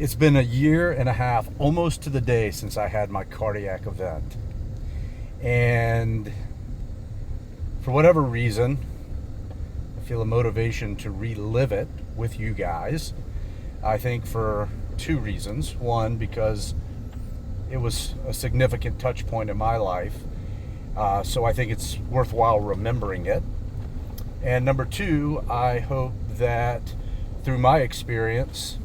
It's been a year and a half, almost to the day, since I had my cardiac event. And for whatever reason, I feel a motivation to relive it with you guys. I think for two reasons. One, because it was a significant touch point in my life. So I think it's worthwhile remembering it. And number two, I hope that through my experience,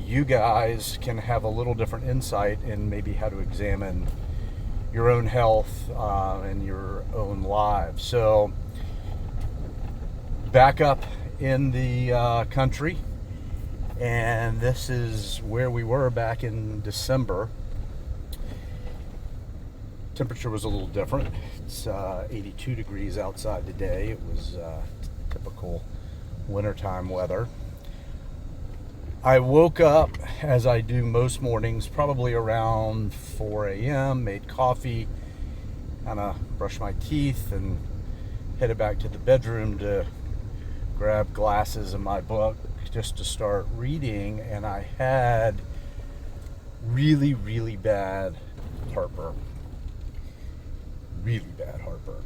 you guys can have a little different insight in maybe how to examine your own health and your own lives. So back up in the country, and this is where we were back in December. Temperature was a little different. It's 82 degrees outside today. It was typical wintertime weather. I woke up, as I do most mornings, probably around 4 a.m., made coffee, kind of brushed my teeth, and headed back to the bedroom to grab glasses and my book just to start reading. And I had really, really bad heartburn. Really bad heartburn.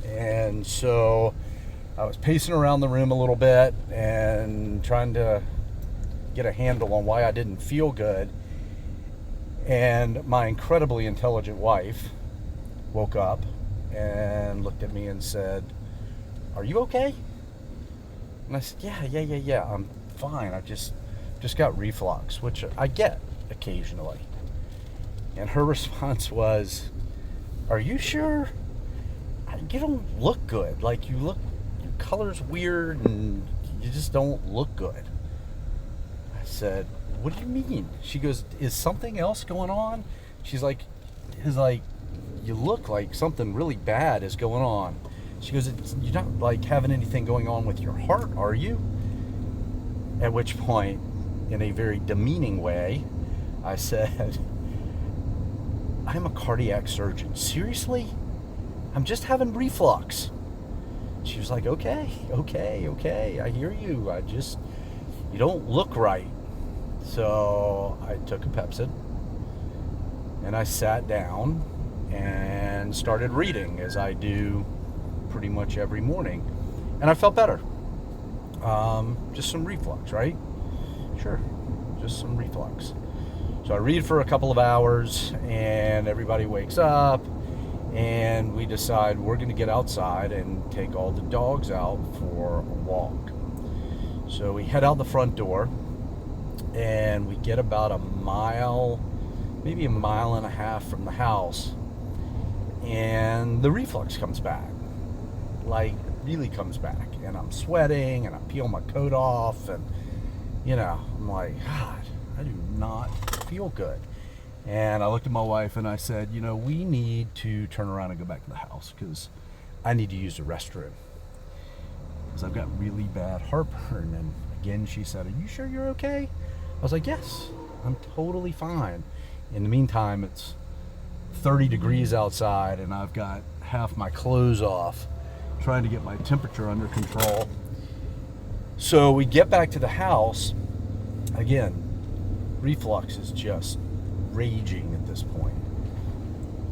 And so I was pacing around the room a little bit and trying to get a handle on why I didn't feel good. And my incredibly intelligent wife woke up and looked at me and said, "Are you okay?" And I said, yeah, I'm fine. I just got reflux, which I get occasionally. And her response was, "Are you sure? You don't look good. Like, your color's weird and you just don't look good." I said, "What do you mean?" She goes, "Is something else going on?" She's like, "You look like something really bad is going on." She goes, "You're not like having anything going on with your heart, are you?" At which point, in a very demeaning way, I said, "I'm a cardiac surgeon. Seriously? I'm just having reflux." She was like, okay, I hear you. You don't look right." So I took a Pepsid and I sat down and started reading, as I do pretty much every morning. And I felt better. Just some reflux, right? Sure, just some reflux. So I read for a couple of hours and everybody wakes up and we decide we're going to get outside and take all the dogs out for a walk. So we head out the front door and we get about a mile, maybe a mile and a half from the house, and the reflux comes back. Like, really comes back. And I'm sweating and I peel my coat off and, I'm like, God, I do not feel good. And I looked at my wife and I said, we need to turn around and go back to the house because I need to use the restroom because I've got really bad heartburn. And again, she said, "Are you sure you're okay?" I was like, "Yes, I'm totally fine." In the meantime, it's 30 degrees outside and I've got half my clothes off trying to get my temperature under control. So we get back to the house. Again, reflux is just raging at this point.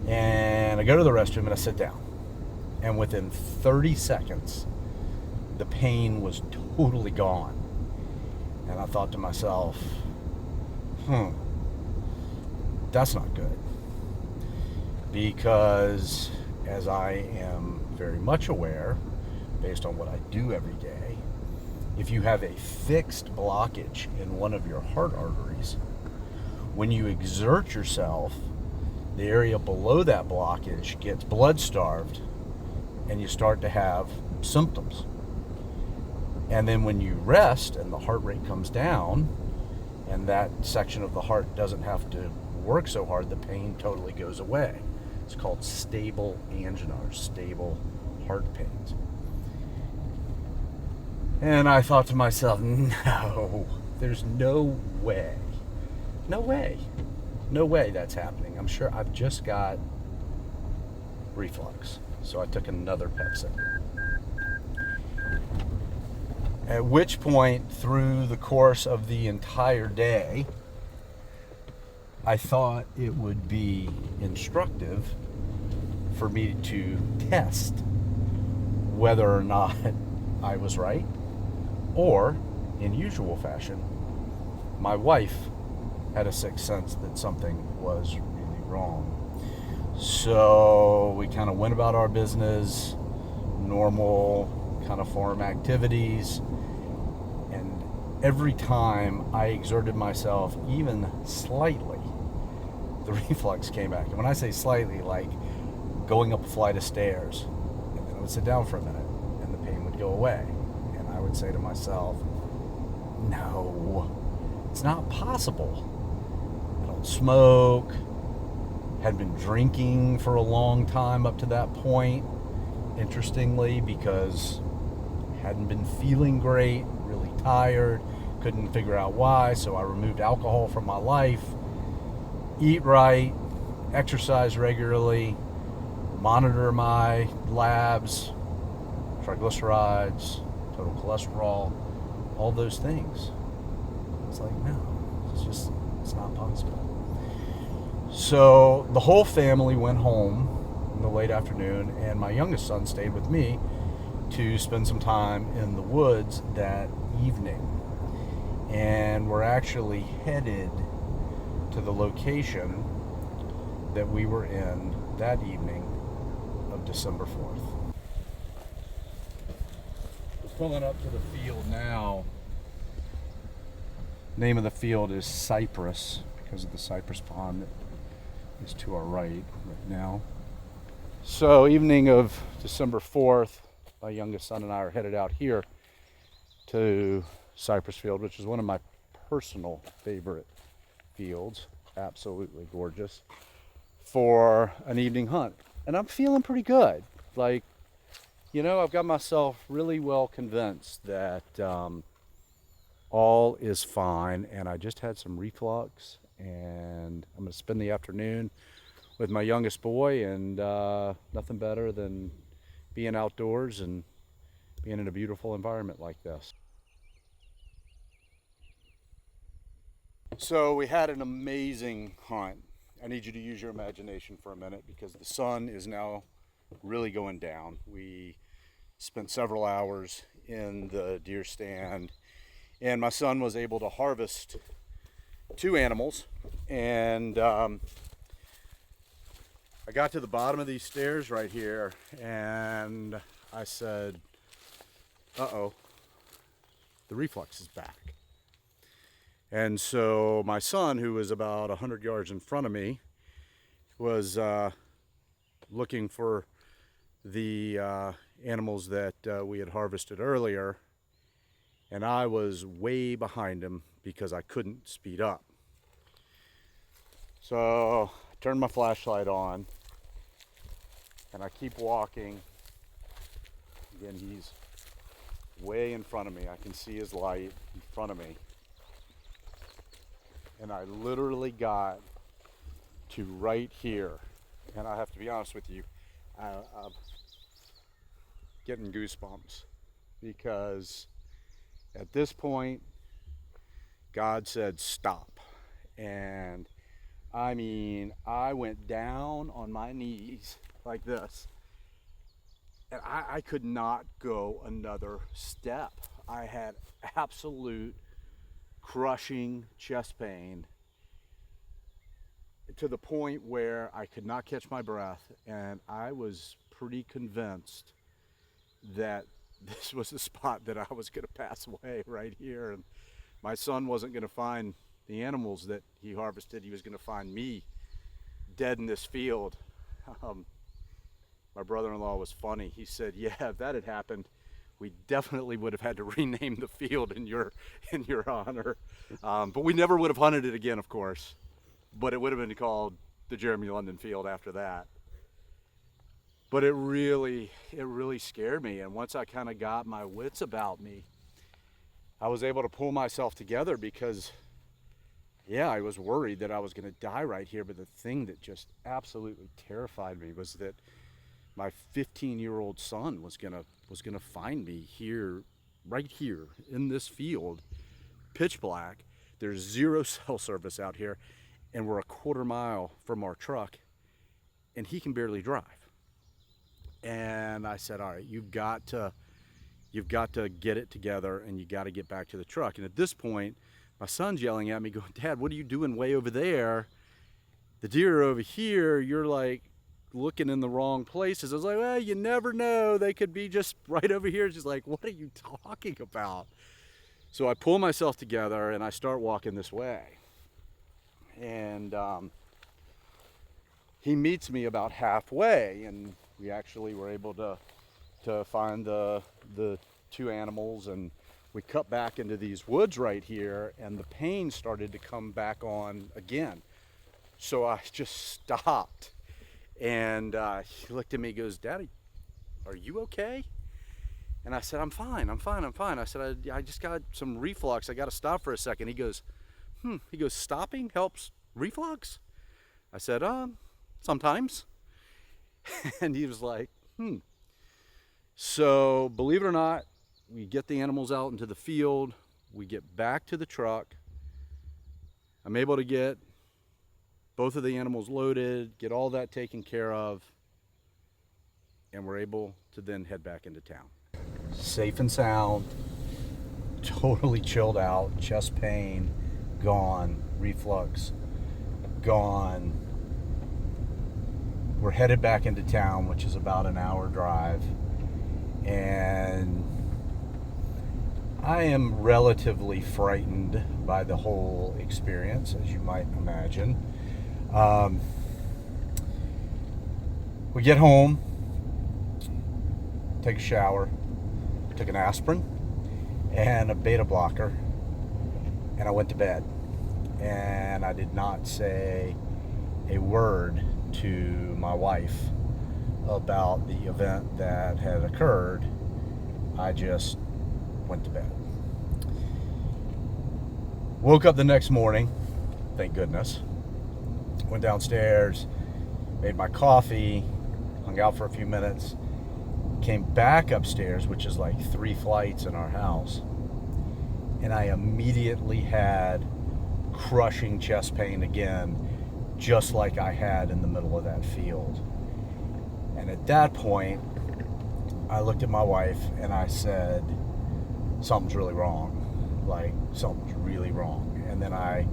And I go to the restroom and I sit down. And within 30 seconds, the pain was totally gone. And I thought to myself, that's not good. Because as I am very much aware, based on what I do every day, if you have a fixed blockage in one of your heart arteries, when you exert yourself, the area below that blockage gets blood starved and you start to have symptoms. And then when you rest and the heart rate comes down and that section of the heart doesn't have to work so hard, the pain totally goes away. It's called stable angina, or stable heart pains. And I thought to myself, no, there's no way that's happening. I'm sure I've just got reflux. So I took another Pepsi. At which point, through the course of the entire day, I thought it would be instructive for me to test whether or not I was right, or, in usual fashion, my wife had a sixth sense that something was really wrong. So we kind of went about our business, normal kind of farm activities, and every time I exerted myself even slightly, the reflex came back. And when I say slightly, like going up a flight of stairs, and then I would sit down for a minute, and the pain would go away. And I would say to myself, no, it's not possible. I don't smoke, had been drinking for a long time up to that point, interestingly, because I hadn't been feeling great, really tired, couldn't figure out why, so I removed alcohol from my life, eat right, exercise regularly, monitor my labs, triglycerides, total cholesterol, all those things. It's like, no, it's not possible. So the whole family went home in the late afternoon, and my youngest son stayed with me to spend some time in the woods that evening. And we're actually headed to the location that we were in that evening of December 4th. We're pulling up to the field now. Name of the field is Cypress, because of the cypress pond that is to our right now. So evening of December 4th, my youngest son and I are headed out here to Cypress Field, which is one of my personal favorite fields, absolutely gorgeous, for an evening hunt. And I'm feeling pretty good. Like, I've got myself really well convinced that all is fine, and I just had some reflux, and I'm going to spend the afternoon with my youngest boy, and nothing better than being outdoors and being in a beautiful environment like this. So we had an amazing hunt. I need you to use your imagination for a minute, because the sun is now really going down. We spent several hours in the deer stand, and my son was able to harvest 2 animals. And I got to the bottom of these stairs right here, and I said, uh-oh, the reflex is back. And so my son, who was about 100 yards in front of me, was looking for the animals that we had harvested earlier, and I was way behind him because I couldn't speed up. So I turned my flashlight on, and I keep walking. Again, he's way in front of me. I can see his light in front of me. And I literally got to right here. And I have to be honest with you, I'm getting goosebumps, because at this point, God said stop. And I mean, I went down on my knees like this, and I could not go another step. I had absolute crushing chest pain, to the point where I could not catch my breath, and I was pretty convinced that this was the spot that I was going to pass away right here, and my son wasn't going to find the animals that he harvested. He was going to find me dead in this field. My brother-in-law was funny. He said, yeah, if that had happened, we definitely would have had to rename the field in your honor. But we never would have hunted it again, of course. But it would have been called the Jeremy London Field after that. But it really scared me. And once I kind of got my wits about me, I was able to pull myself together, because, yeah, I was worried that I was going to die right here. But the thing that just absolutely terrified me was that my 15-year-old son was gonna find me here, right here in this field, pitch black. There's zero cell service out here, and we're a quarter mile from our truck, and he can barely drive. And I said, all right, you've got to get it together, and you got to get back to the truck. And at this point, my son's yelling at me going, Dad, what are you doing way over there? The deer are over here. You're like looking in the wrong places. I was like, well, you never know. They could be just right over here. She's like, what are you talking about? So I pull myself together and I start walking this way. And he meets me about halfway, and we actually were able to find the two animals, and we cut back into these woods right here, and the pain started to come back on again. So I just stopped, and he looked at me and goes, Daddy, are you okay? And I said, I'm fine. I said, I just got some reflux. I got to stop for a second. He goes, stopping helps reflux? I said, sometimes. And he was like, So believe it or not, we get the animals out into the field. We get back to the truck. I'm able to get both of the animals loaded, get all that taken care of, and we're able to then head back into town. Safe and sound, totally chilled out, chest pain gone, reflux gone. We're headed back into town, which is about an hour drive, and I am relatively frightened by the whole experience, as you might imagine. We get home, take a shower, took an aspirin and a beta blocker, and I went to bed. And I did not say a word to my wife about the event that had occurred. I just went to bed. Woke up the next morning, thank goodness. Went downstairs, made my coffee, hung out for a few minutes, came back upstairs, which is like 3 flights in our house, and I immediately had crushing chest pain again, just like I had in the middle of that field. And at that point, I looked at my wife and I said, something's really wrong. Like, something's really wrong. And then I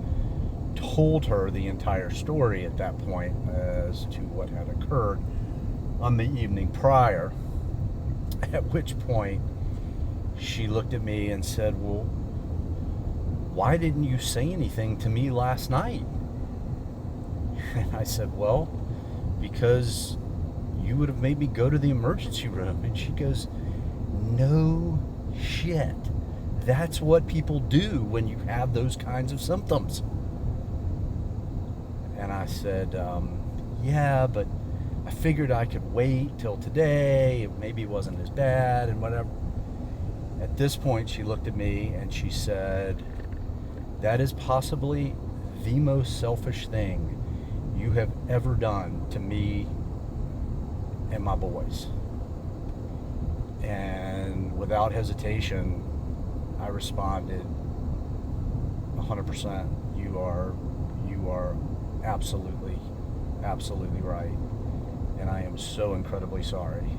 told her the entire story at that point as to what had occurred on the evening prior, at which point she looked at me and said, well, why didn't you say anything to me last night? And I said, well, because you would have made me go to the emergency room. And she goes, no shit. That's what people do when you have those kinds of symptoms. And I said, yeah, but I figured I could wait till today. Maybe it wasn't as bad and whatever. At this point, she looked at me and she said, that is possibly the most selfish thing you have ever done to me and my boys. And without hesitation, I responded, 100%. You are absolutely right. And I am so incredibly sorry.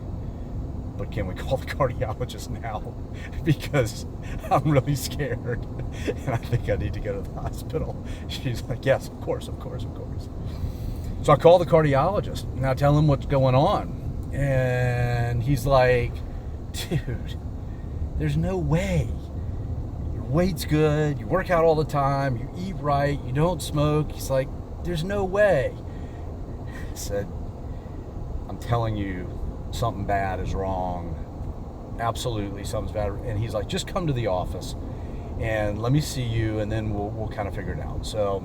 But can we call the cardiologist now? Because I'm really scared. And I think I need to go to the hospital. She's like, yes, of course. So I call the cardiologist and I tell him what's going on. And he's like, dude, there's no way. Your weight's good. You work out all the time. You eat right. You don't smoke. He's like, there's no way. I said, I'm telling you, something bad is wrong. Absolutely, something's bad. And he's like, just come to the office and let me see you, and then we'll kind of figure it out. So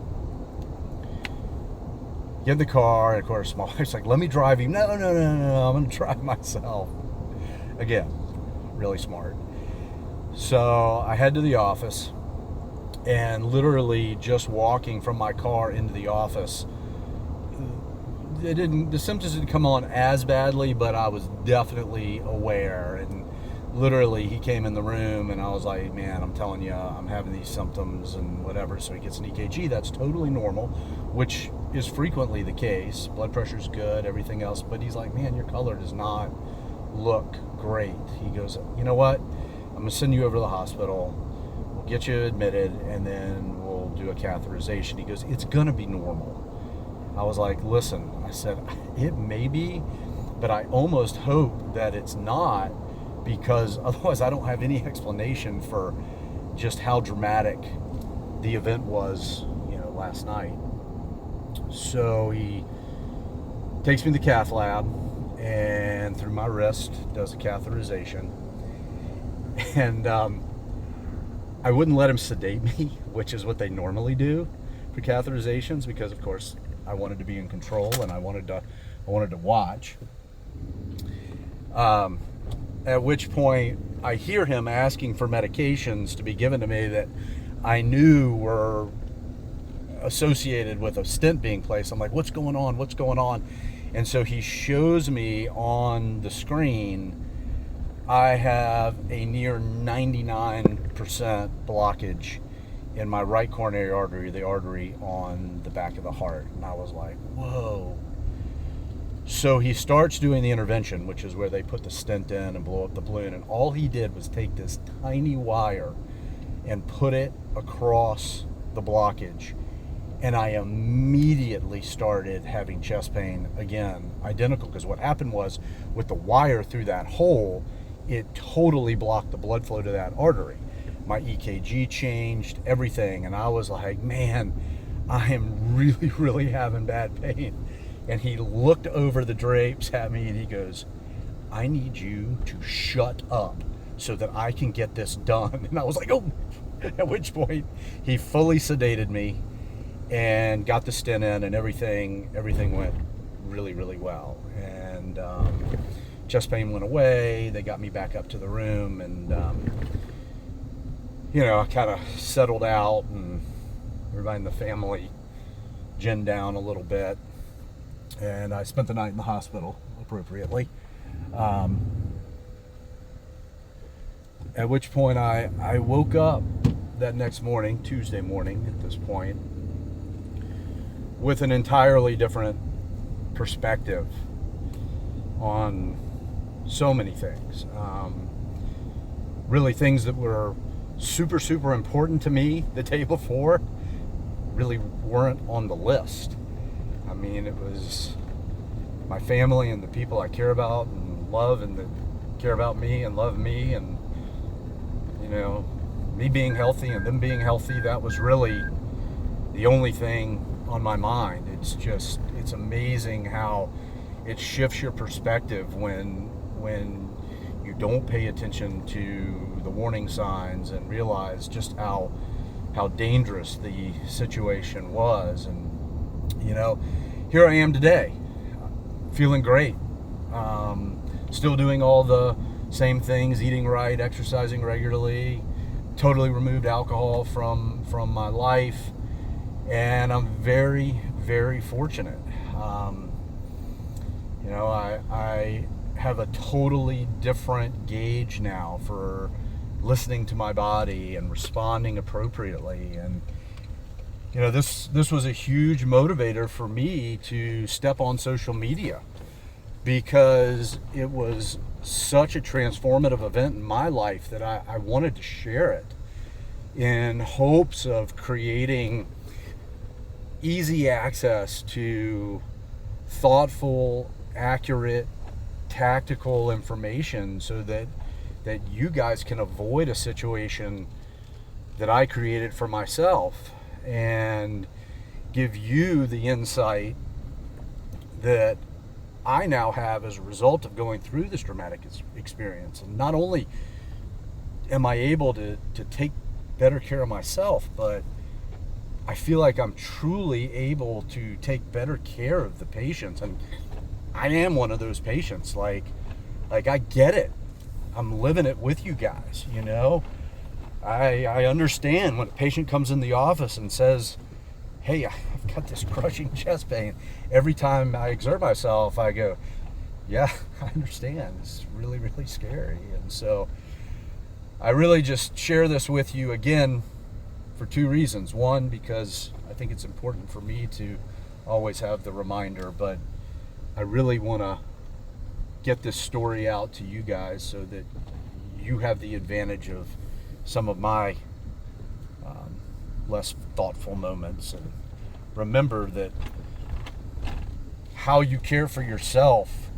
get in the car, and of course my wife's like, let me drive you. No, I'm gonna drive myself. Again, really smart. So I head to the office, and literally just walking from my car into the office, the symptoms didn't come on as badly, but I was definitely aware. And literally he came in the room and I was like, man, I'm telling you, I'm having these symptoms and whatever. So he gets an EKG. That's totally normal, which is frequently the case. Blood pressure's good, everything else. But he's like, man, your color does not look great. He goes, you know what? I'm going to send you over to the hospital. We'll get you admitted and then we'll do a catheterization. He goes, it's going to be normal. I was like, listen, I said, it may be, but I almost hope that it's not, because otherwise I don't have any explanation for just how dramatic the event was, last night. So he takes me to the cath lab and through my wrist does a catheterization. And I wouldn't let him sedate me, which is what they normally do for catheterizations, because of course I wanted to be in control and I wanted to watch. At which point I hear him asking for medications to be given to me that I knew were associated with a stent being placed. I'm like, what's going on? What's going on? And so he shows me on the screen, I have a near 99% blockage in my right coronary artery, the artery on the back of the heart. And I was like, whoa. So he starts doing the intervention, which is where they put the stent in and blow up the balloon. And all he did was take this tiny wire and put it across the blockage. And I immediately started having chest pain again, identical, because what happened was with the wire through that hole, it totally blocked the blood flow to that artery. My EKG changed, everything. And I was like, man, I am really, really having bad pain. And he looked over the drapes at me and he goes, I need you to shut up so that I can get this done. And I was like, oh, at which point he fully sedated me and got the stent in, and everything went really, really well. And chest pain went away. They got me back up to the room, and I kind of settled out, and everybody in the family ginned down a little bit. And I spent the night in the hospital appropriately. At which point I woke up that next morning, Tuesday morning at this point, with an entirely different perspective on so many things. Really things that were super, super important to me the day before really weren't on the list. I mean, it was my family and the people I care about and love, and that care about me and love me, and me being healthy and them being healthy. That was really the only thing on my mind. It's amazing how it shifts your perspective when you don't pay attention to the warning signs and realize just how dangerous the situation was. And here I am today, feeling great, still doing all the same things, eating right, exercising regularly, totally removed alcohol from my life, and I'm very, very fortunate. I have a totally different gauge now for listening to my body and responding appropriately. And this was a huge motivator for me to step on social media, because it was such a transformative event in my life that I wanted to share it in hopes of creating easy access to thoughtful, accurate, tactical information, so that you guys can avoid a situation that I created for myself, and give you the insight that I now have as a result of going through this traumatic experience. And not only am I able to take better care of myself, but I feel like I'm truly able to take better care of the patients. And I am one of those patients. Like I get it. I'm living it with you guys, I understand when a patient comes in the office and says, hey, I've got this crushing chest pain. Every time I exert myself, I go, yeah, I understand. It's really, really scary. And so I really just share this with you again for two reasons. One, because I think it's important for me to always have the reminder, but I really want to get this story out to you guys so that you have the advantage of some of my less thoughtful moments. And remember that how you care for yourself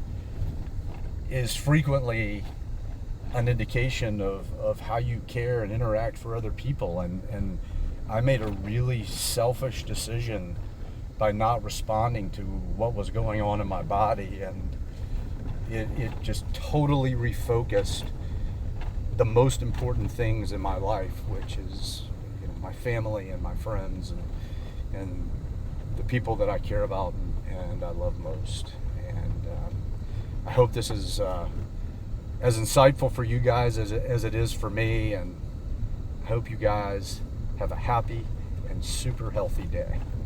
is frequently an indication of how you care and interact for other people. And I made a really selfish decision by not responding to what was going on in my body, and it just totally refocused the most important things in my life, which is, you know, my family and my friends and the people that I care about and I love most. And I hope this is as insightful for you guys as it is for me, and I hope you guys have a happy and super healthy day.